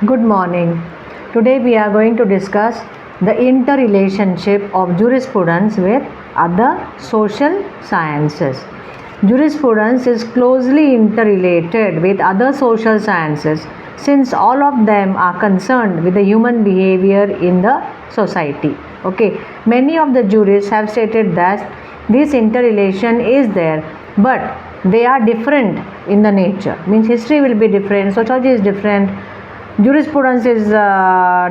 Good morning. Today we are going to discuss the interrelationship of jurisprudence with other social sciences. Jurisprudence is closely interrelated with other social sciences since all of them are concerned with the human behavior in the society. Okay, many of the jurists have stated that this interrelation is there, but they are different in the nature. Means history will be different, sociology is different, jurisprudence is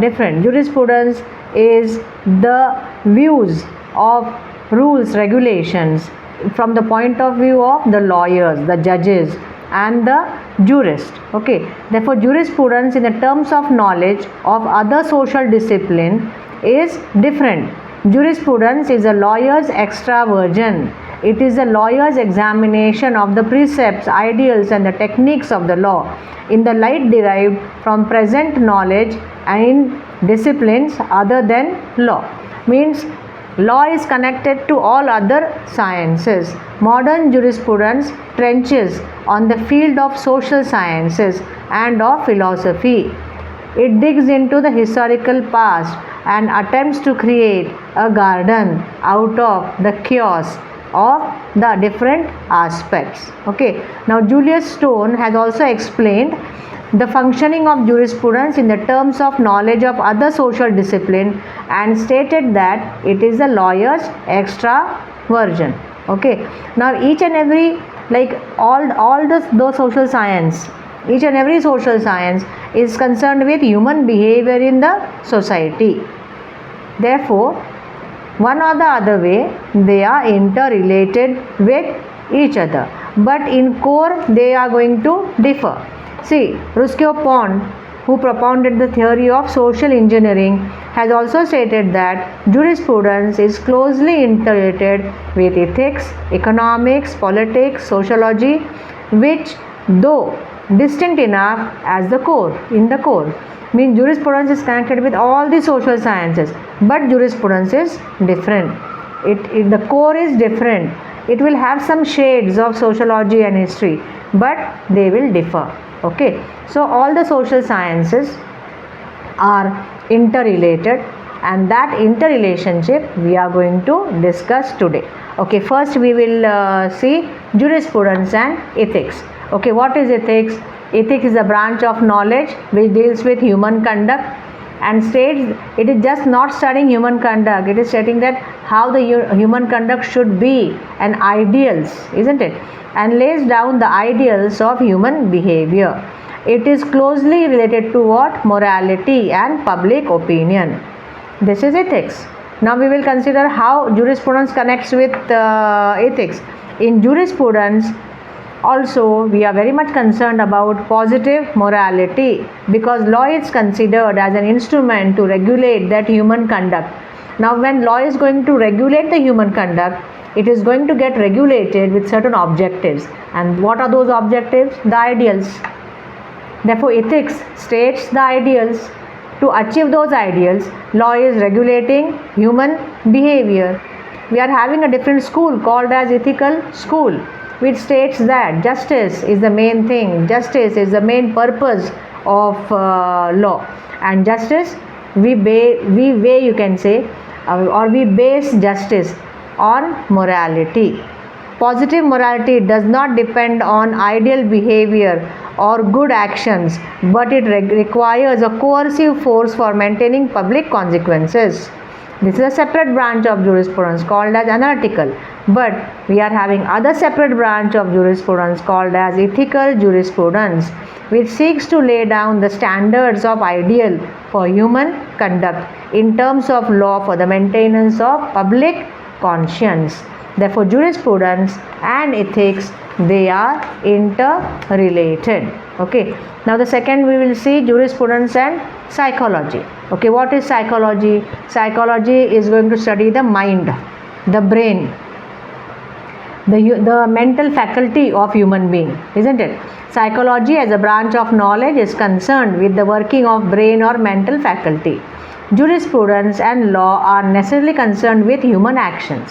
different. Jurisprudence is the views of rules, regulations from the point of view of the lawyers, the judges, and the jurist. Okay, therefore jurisprudence in the terms of knowledge of other social discipline is different. Jurisprudence is a lawyer's extra version. It is a lawyer's examination of the precepts, ideals, and the techniques of the law in the light derived from present knowledge and in disciplines other than law. Means law is connected to all other sciences. Modern jurisprudence trenches on the field of social sciences and of philosophy. It digs into the historical past and attempts to create a garden out of the chaos of the different aspects. Okay, now Julius Stone has also explained the functioning of jurisprudence in the terms of knowledge of other social discipline and stated that it is a lawyer's extra version. Okay, now each and every, like all those social science, each and every social science is concerned with human behavior in the society. Therefore, one or the other way they are interrelated with each other, but in core they are going to differ. See, Ruscio-Pond, who propounded the theory of social engineering, has also stated that jurisprudence is closely interrelated with ethics, economics, politics, sociology, which though distinct enough as the core, in the core, means jurisprudence is connected with all the social sciences, but jurisprudence is different. The core is different. It will have some shades of sociology and history, but they will differ. Okay, so all the social sciences are interrelated, and that interrelationship we are going to discuss today. Okay, first we will see jurisprudence and ethics. Okay, what is ethics? Ethics is a branch of knowledge which deals with human conduct and states it is just not studying human conduct, it is stating that how the human conduct should be and ideals, isn't it? And lays down the ideals of human behavior. It is closely related to what? Morality and public opinion. This is ethics. Now we will consider how jurisprudence connects with ethics. In jurisprudence, also, we are very much concerned about positive morality because law is considered as an instrument to regulate that human conduct. Now, when law is going to regulate the human conduct, it is going to get regulated with certain objectives. And what are those objectives? The ideals. Therefore, ethics states the ideals. To achieve those ideals, law is regulating human behavior. We are having a different school called as ethical school, which states that justice is the main thing, justice is the main purpose of law, and justice we weigh, you can say, or we base justice on morality. Positive morality does not depend on ideal behavior or good actions, but it requires a coercive force for maintaining public consequences. This is a separate branch of jurisprudence called as analytical, but we are having other separate branch of jurisprudence called as ethical jurisprudence, which seeks to lay down the standards of ideal for human conduct in terms of law for the maintenance of public conscience. Therefore, jurisprudence and ethics, they are interrelated. Okay, now the second we will see jurisprudence and psychology. Okay, what is psychology? Psychology is going to study the mind, the brain, the mental faculty of human being, isn't it? Psychology as a branch of knowledge is concerned with the working of brain or mental faculty. Jurisprudence and law are necessarily concerned with human actions,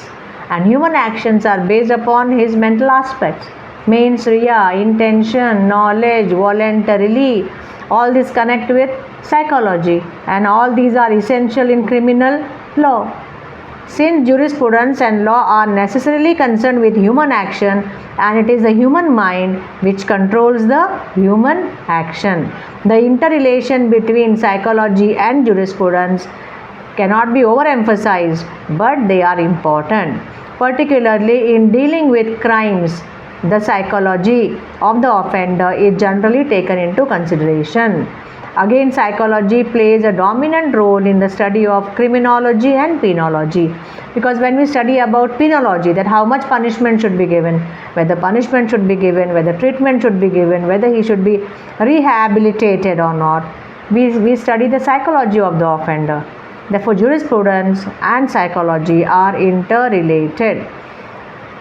and human actions are based upon his mental aspects. means intention, knowledge, voluntarily. All this connect with psychology, and all these are essential in criminal law. Since jurisprudence and law are necessarily concerned with human action, and it is the human mind which controls the human action, the interrelation between psychology and jurisprudence cannot be overemphasized, but they are important. Particularly in dealing with crimes, the psychology of the offender is generally taken into consideration. Again, psychology plays a dominant role in the study of criminology and penology, because when we study about penology, that how much punishment should be given, whether punishment should be given, whether treatment should be given, whether he should be rehabilitated or not, we study the psychology of the offender. Therefore, jurisprudence and psychology are interrelated.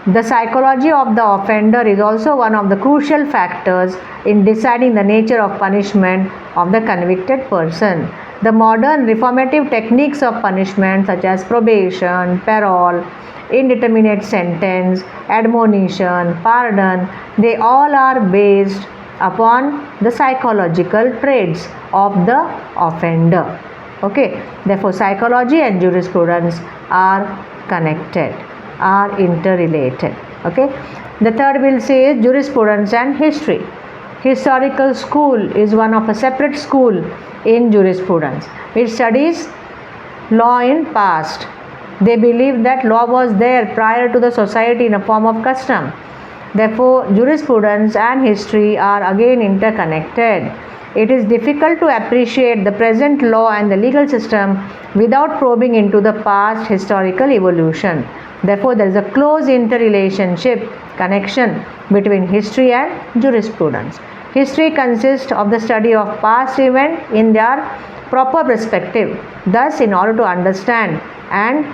The psychology of the offender is also one of the crucial factors in deciding the nature of punishment of the convicted person. The modern reformative techniques of punishment, such as probation, parole, indeterminate sentence, admonition, pardon, they all are based upon the psychological traits of the offender. Okay, therefore psychology and jurisprudence are connected, are interrelated. Okay, the third will say jurisprudence and history. Historical school is one of a separate school in jurisprudence. It studies law in past. They believe that law was there prior to the society in a form of custom. Therefore, jurisprudence and history are again interconnected. It is difficult to appreciate the present law and the legal system without probing into the past historical evolution. Therefore, there is a close interrelationship, connection between history and jurisprudence. History consists of the study of past events in their proper perspective. Thus, in order to understand and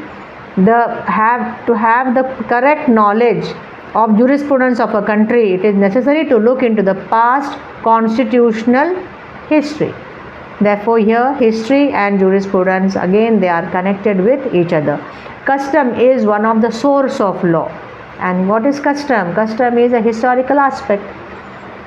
have the correct knowledge of jurisprudence of a country, it is necessary to look into the past constitutional history. Therefore, here history and jurisprudence, again they are connected with each other. Custom is one of the source of law. And what is custom? Custom is a historical aspect.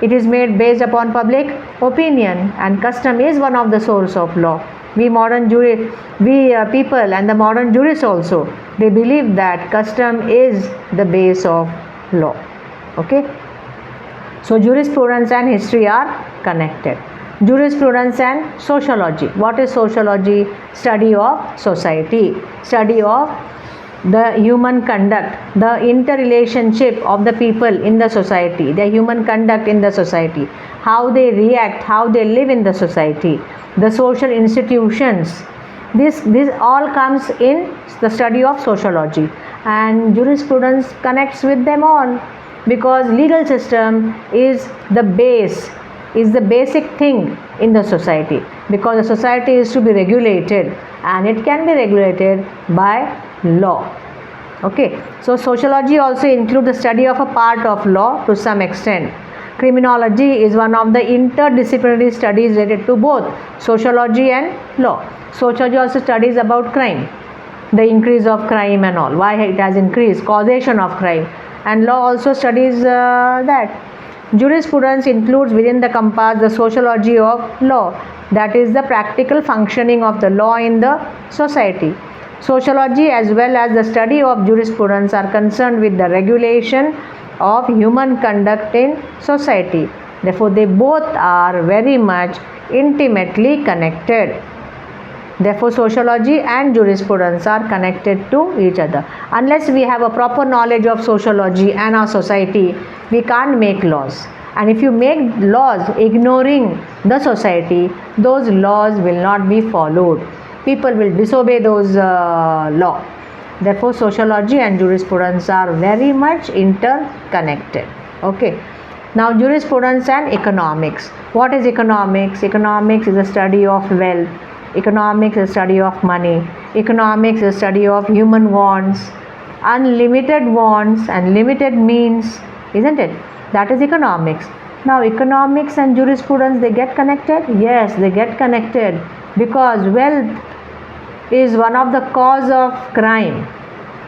It is made based upon public opinion, and custom is one of the source of law. We people and the modern jurists also, they believe that custom is the base of law. Okay, so jurisprudence and history are connected. Jurisprudence and sociology. What is sociology? Study of society, study of the human conduct, the interrelationship of the people in the society, their human conduct in the society, how they react, how they live in the society, the social institutions. This all comes in the study of sociology, and jurisprudence connects with them all, because legal system is the base, is the basic thing in the society, because the society is to be regulated, and it can be regulated by law. Okay, so sociology also includes the study of a part of law to some extent. Criminology is one of the interdisciplinary studies related to both sociology and law. Sociology also studies about crime, the increase of crime and all, why it has increased, causation of crime, and law also studies that. Jurisprudence includes within the compass the sociology of law, that is the practical functioning of the law in the society. Sociology as well as the study of jurisprudence are concerned with the regulation of human conduct in society. Therefore, they both are very much intimately connected. Therefore, sociology and jurisprudence are connected to each other. Unless we have a proper knowledge of sociology and our society, we can't make laws. And if you make laws ignoring the society, those laws will not be followed. People will disobey those laws. Therefore, sociology and jurisprudence are very much interconnected. Okay. Now, jurisprudence and economics. What is economics? Economics is a study of wealth. Economics is a study of money. Economics is a study of human wants, unlimited wants and limited means, isn't it? That is economics. Now, economics and jurisprudence, they get connected? Yes, they get connected, because wealth is one of the cause of crime.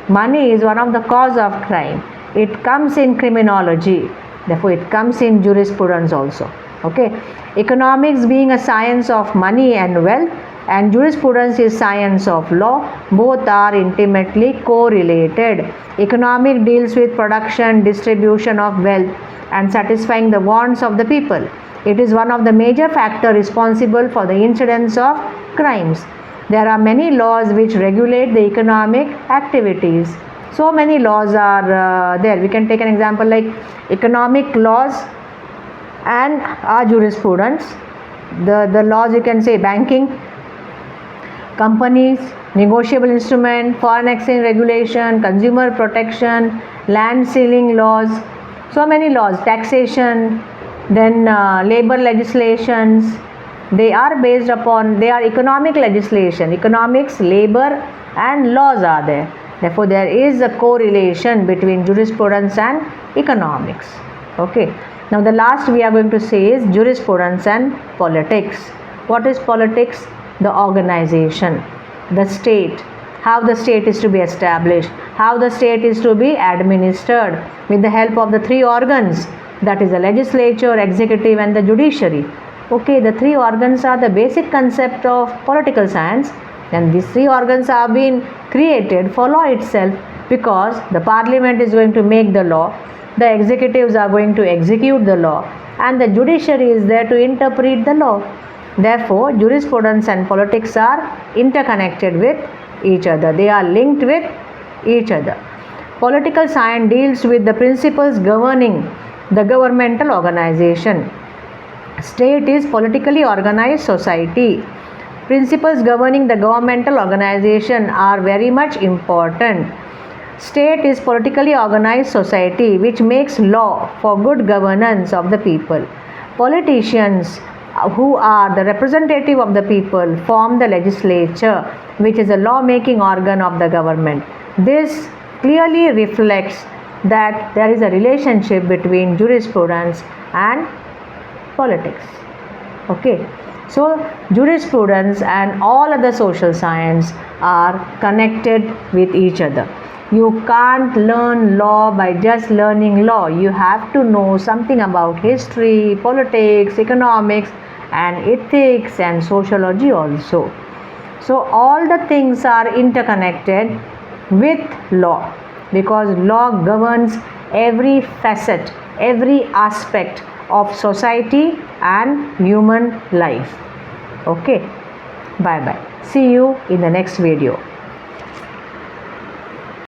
Money is one of the cause of crime. It comes in criminology. Therefore, it comes in jurisprudence also. Okay. Economics being a science of money and wealth, and jurisprudence is science of law. Both are intimately correlated. Economic deals with production, distribution of wealth, and satisfying the wants of the people. It is one of the major factors responsible for the incidence of crimes. There are many laws which regulate the economic activities. So many laws are there. We can take an example like economic laws and our jurisprudence. The laws, you can say banking, companies, negotiable instrument, foreign exchange regulation, consumer protection, land ceiling laws, so many laws, taxation, then labor legislations. They are based upon, they are economic legislation. Economics, labor and laws are there. Therefore, there is a correlation between jurisprudence and economics. Okay. Now, the last we are going to say is jurisprudence and politics. What is politics? The organization, the state, how the state is to be established, how the state is to be administered with the help of the three organs, that is the legislature, executive and the judiciary. Okay, the three organs are the basic concept of political science, and these three organs have been created for law itself, because the parliament is going to make the law, the executives are going to execute the law, and the judiciary is there to interpret the law. Therefore, jurisprudence and politics are interconnected with each other. They are linked with each other. Political science deals with the principles governing the governmental organization. State is politically organized society. Principles governing the governmental organization are very much important. State is politically organized society which makes law for good governance of the people. Politicians, who are the representative of the people, form the legislature, which is a law-making organ of the government. This clearly reflects that there is a relationship between jurisprudence and politics. Okay. So, jurisprudence and all other social science are connected with each other. You can't learn law by just learning law. You have to know something about history, politics, economics and ethics and sociology also. So all the things are interconnected with law, because law governs every facet, every aspect of society and human life. Okay, bye bye. See you in the next video.